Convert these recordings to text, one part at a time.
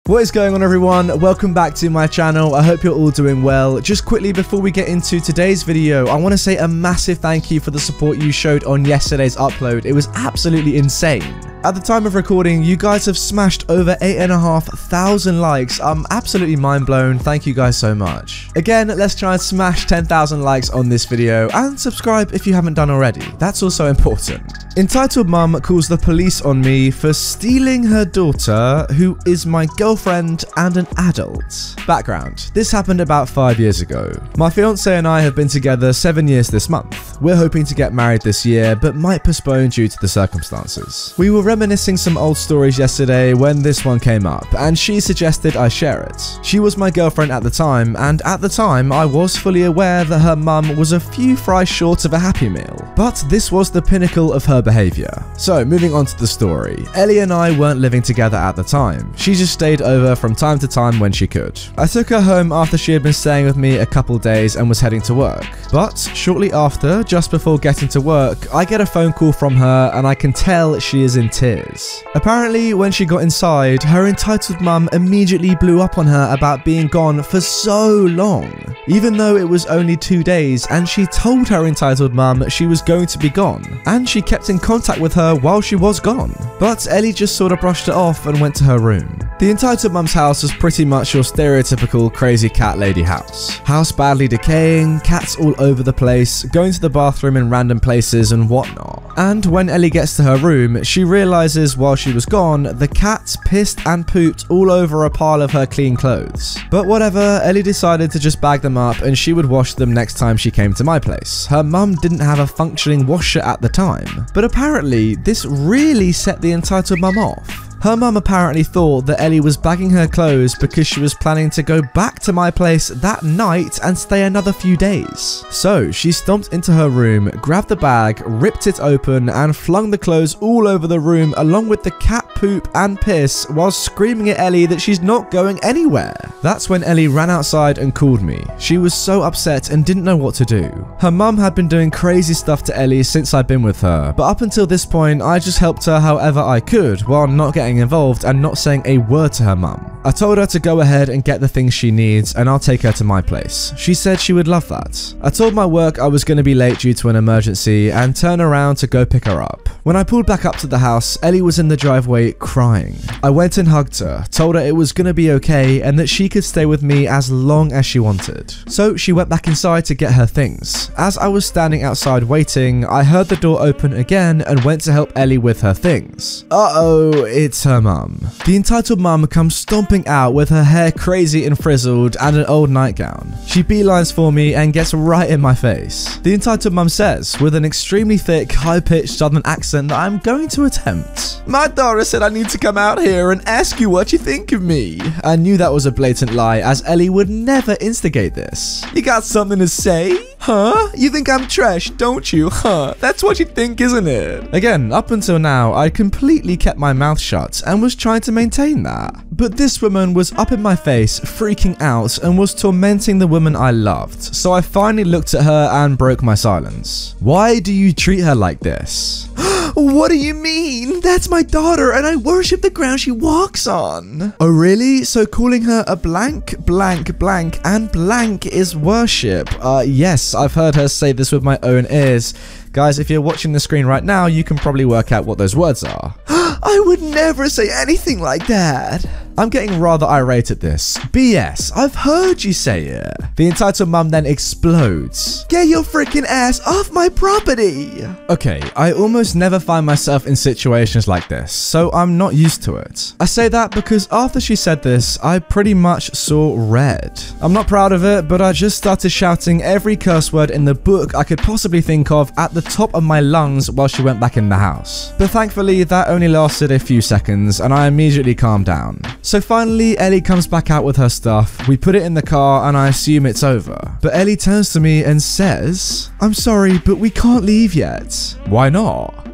What is going on, everyone? Welcome back to my channel. I hope you're all doing well. Just quickly before we get into today's video, I want to say a massive thank you for the support you showed on yesterday's upload. It was absolutely insane. At the time of recording, you guys have smashed over 8,500 likes. I'm absolutely mind blown. Thank you guys so much. Again, let's try and smash 10,000 likes on this video and subscribe if you haven't done already. That's also important. Entitled Mum calls the police on me for stealing her daughter, who is my girlfriend and an adult. Background: this happened about 5 years ago. My fiance and I have been together 7 years this month. We're hoping to get married this year, but might postpone due to the circumstances. We were reminiscing some old stories yesterday when this one came up, and she suggested I share it. She was my girlfriend at the time, and at the time I was fully aware that her mum was a few fries short of a Happy Meal. But this was the pinnacle of her behaviour. So moving on to the story. Ellie and I weren't living together at the time. She just stayed over from time to time when she could. I took her home after she had been staying with me a couple days and was heading to work. But shortly after, just before getting to work, I get a phone call from her and I can tell she is in tears. Apparently, when she got inside, her entitled mum immediately blew up on her about being gone for so long, even though it was only 2 days, and she told her entitled mum she was going to be gone, and she kept in contact with her while she was gone. But Ellie just sort of brushed it off and went to her room. The entitled mum's house was pretty much your stereotypical crazy cat lady house. House badly decaying, cats all over the place, going to the bathroom in random places and whatnot. And when Ellie gets to her room, she realizes while she was gone, the cats pissed and pooped all over a pile of her clean clothes. But whatever, Ellie decided to just bag them up and she would wash them next time she came to my place. Her mum didn't have a functioning washer at the time, but apparently this really set the entitled mum off. Her mum apparently thought that Ellie was bagging her clothes because she was planning to go back to my place that night and stay another few days. So she stomped into her room, grabbed the bag, ripped it open and flung the clothes all over the room along with the cat poop and piss while screaming at Ellie that she's not going anywhere. That's when Ellie ran outside and called me. She was so upset and didn't know what to do. Her mum had been doing crazy stuff to Ellie since I'd been with her, but up until this point I just helped her however I could while not getting involved and not saying a word to her mum. I told her to go ahead and get the things she needs and I'll take her to my place. She said she would love that. I told my work I was going to be late due to an emergency and turn around to go pick her up. When I pulled back up to the house, Ellie was in the driveway crying. I went and hugged her, told her it was going to be okay and that she could stay with me as long as she wanted. So she went back inside to get her things. As I was standing outside waiting, I heard the door open again and went to help Ellie with her things. Uh-oh, it's her mum. The entitled mum comes stomping out with her hair crazy and frizzled and an old nightgown. She beelines for me and gets right in my face. The entitled mum says, with an extremely thick, high-pitched southern accent that I'm going to attempt, "My daughter said I need to come out here and ask you what you think of me." I knew that was a blatant lie, as Ellie would never instigate this. "You got something to say? Huh? You think I'm trash, don't you? Huh? That's what you think, isn't it?" Again, up until now, I completely kept my mouth shut and was trying to maintain that. But this woman was up in my face, freaking out, and was tormenting the woman I loved. So I finally looked at her and broke my silence. "Why do you treat her like this?" "What do you mean? That's my daughter and I worship the ground she walks on." "Oh really? So calling her a blank, blank, blank and blank is worship?" Yes, I've heard her say this with my own ears. Guys, if you're watching the screen right now, you can probably work out what those words are. "I would never say anything like that." I'm getting rather irate at this. BS, I've heard you say it. The entitled mum then explodes. "Get your freaking ass off my property." Okay, I almost never find myself in situations like this, so I'm not used to it. I say that because after she said this, I pretty much saw red. I'm not proud of it, but I just started shouting every curse word in the book I could possibly think of at the top of my lungs while she went back in the house. But thankfully, that only lasted a few seconds and I immediately calmed down. So finally, Ellie comes back out with her stuff, we put it in the car and I assume it's over. But Ellie turns to me and says, "I'm sorry, but we can't leave yet." "Why not?"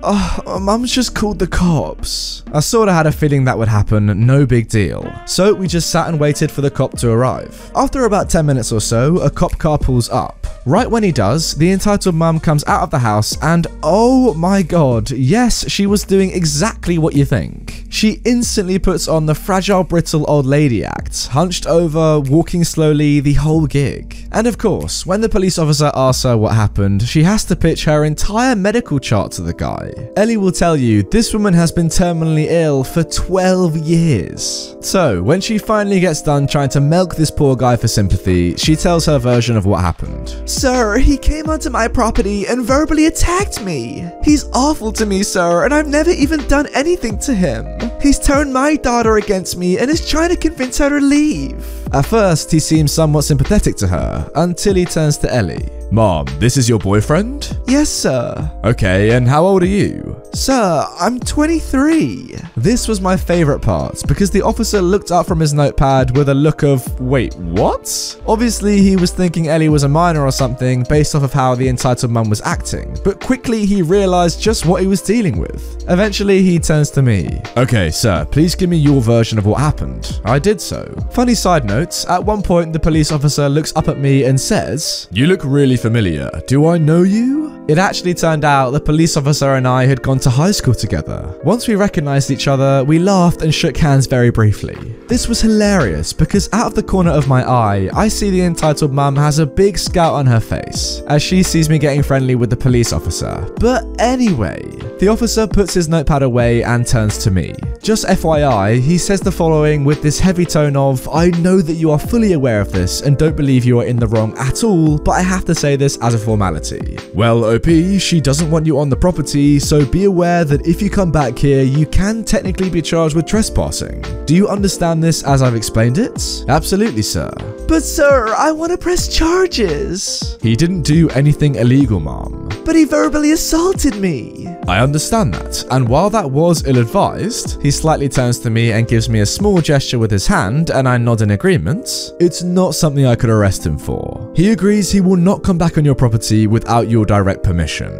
Mum's just called the cops." I sorta had a feeling that would happen, no big deal. So we just sat and waited for the cop to arrive. After about 10 minutes or so, a cop car pulls up. Right when he does, the entitled mum comes out of the house and oh my god, yes, she was doing exactly what you think. She instantly puts on the fragile, brittle old lady act, hunched over, walking slowly the whole gig. And of course, when the police officer asks her what happened, she has to pitch her entire medical chart to the guy. Ellie will tell you this woman has been terminally ill for 12 years. So, when she finally gets done trying to milk this poor guy for sympathy, she tells her version of what happened. Sir, he came onto my property and verbally attacked me. He's awful to me, sir, and I've never even done anything to him. He's turned my daughter against me and is trying to convince her to leave. At first, he seems somewhat sympathetic to her, until he turns to Ellie. Mom, this is your boyfriend? Yes, sir. Okay, and how old are you? Sir, I'm 23. This was my favorite part, because the officer looked up from his notepad with a look of, wait, what? Obviously, he was thinking Ellie was a minor or something based off of how the entitled mum was acting, but quickly he realized just what he was dealing with. Eventually, he turns to me. Okay, sir, please give me your version of what happened. I did so. Funny side note, at one point, the police officer looks up at me and says, "You look really familiar. Do I know you?" It actually turned out the police officer and I had gone to high school together. Once we recognized each other, we laughed and shook hands very briefly. This was hilarious because out of the corner of my eye, I see the entitled mum has a big scout on her face as she sees me getting friendly with the police officer. But anyway, the officer puts his notepad away and turns to me. Just FYI, he says the following with this heavy tone of, "I know that you are fully aware of this and don't believe you are in the wrong at all, but I have to say this as a formality. Well, OP, she doesn't want you on the property, so be aware that if you come back here, you can technically be charged with trespassing. Do you understand this as I've explained it?" "Absolutely, sir." But sir, I want to press charges. "He didn't do anything illegal, Mom." But he verbally assaulted me. "I understand that, and while that was ill-advised," he slightly turns to me and gives me a small gesture with his hand, and I nod in agreement, "it's not something I could arrest him for. He agrees he will not come back on your property without your direct permission."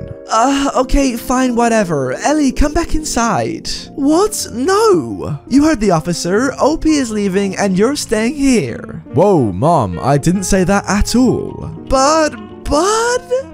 Okay, fine, whatever. Ellie, come back inside. What? No. You heard the officer. OP is leaving and you're staying here. Whoa, Mom, I didn't say that at all. But...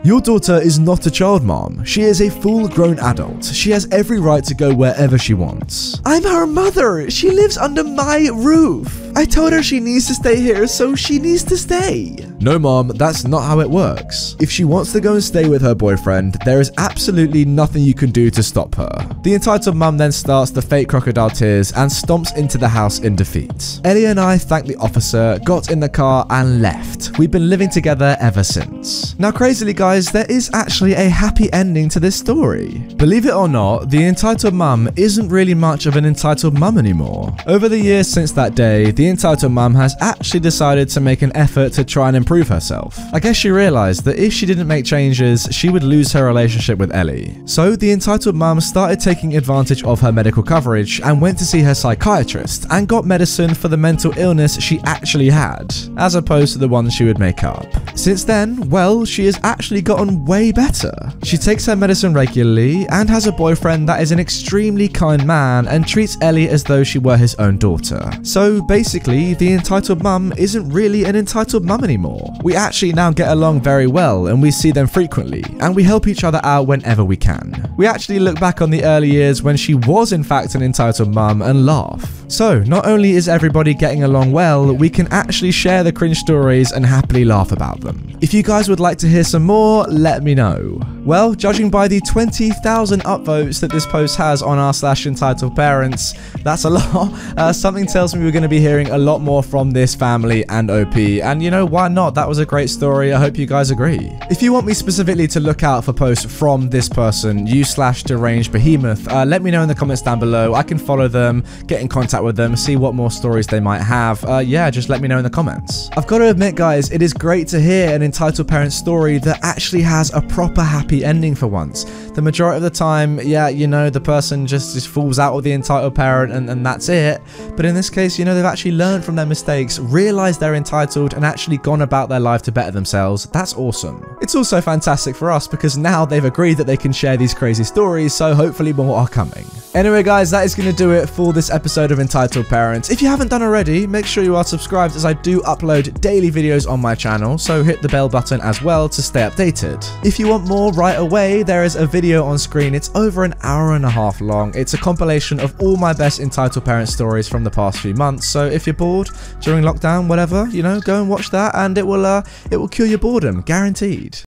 Your daughter is not a child, Mom. She is a full-grown adult. She has every right to go wherever she wants. I'm her mother. She lives under my roof. I told her she needs to stay here, so she needs to stay. No, Mom, that's not how it works. If she wants to go and stay with her boyfriend, there is absolutely nothing you can do to stop her. The entitled mum then starts the fake crocodile tears and stomps into the house in defeat. Ellie and I thanked the officer, got in the car and left. We've been living together ever since. Now, crazily guys, there is actually a happy ending to this story. Believe it or not, the entitled mum isn't really much of an entitled mum anymore. Over the years since that day, the entitled mum has actually decided to make an effort to try and improve herself. I guess she realized that if she didn't make changes, she would lose her relationship with Ellie. So the entitled mum started taking advantage of her medical coverage and went to see her psychiatrist and got medicine for the mental illness she actually had, as opposed to the one she would make up. Since then, well, she has actually gotten way better. She takes her medicine regularly and has a boyfriend that is an extremely kind man and treats Ellie as though she were his own daughter. So basically, the entitled mum isn't really an entitled mum anymore. We actually now get along very well and we see them frequently, and we help each other out whenever we can. We actually look back on the early years when she was in fact an entitled mum and laugh. So not only is everybody getting along well, we can actually share the cringe stories and happily laugh about them. If you guys would like to hear some more, let me know. Well, judging by the 20,000 upvotes that this post has on r/EntitledParents, that's a lot. Something tells me we're going to be hearing a lot more from this family and OP, and you know, why not? That was a great story. I hope you guys agree. If you want me specifically to look out for posts from this person, you/deranged behemoth, let me know in the comments down below. I can follow them, get in contact with them, see what more stories they might have. Yeah, just let me know in the comments. I've got to admit, guys, it is great to hear an entitled parent story that actually has a proper happy ending for once. The majority of the time, yeah, you know, the person just falls out with the entitled parent and that's it. But in this case, you know, they've actually actually learned from their mistakes, realized they're entitled, and actually gone about their life to better themselves, that's awesome. It's also fantastic for us because now they've agreed that they can share these crazy stories, so hopefully more are coming. Anyway guys, that is going to do it for this episode of Entitled Parents. If you haven't done already, make sure you are subscribed as I do upload daily videos on my channel, so hit the bell button as well to stay updated. If you want more right away, there is a video on screen. It's over an hour and a half long. It's a compilation of all my best Entitled Parent stories from the past few months, so if you're bored during lockdown, whatever, you know, go and watch that and it will cure your boredom, guaranteed.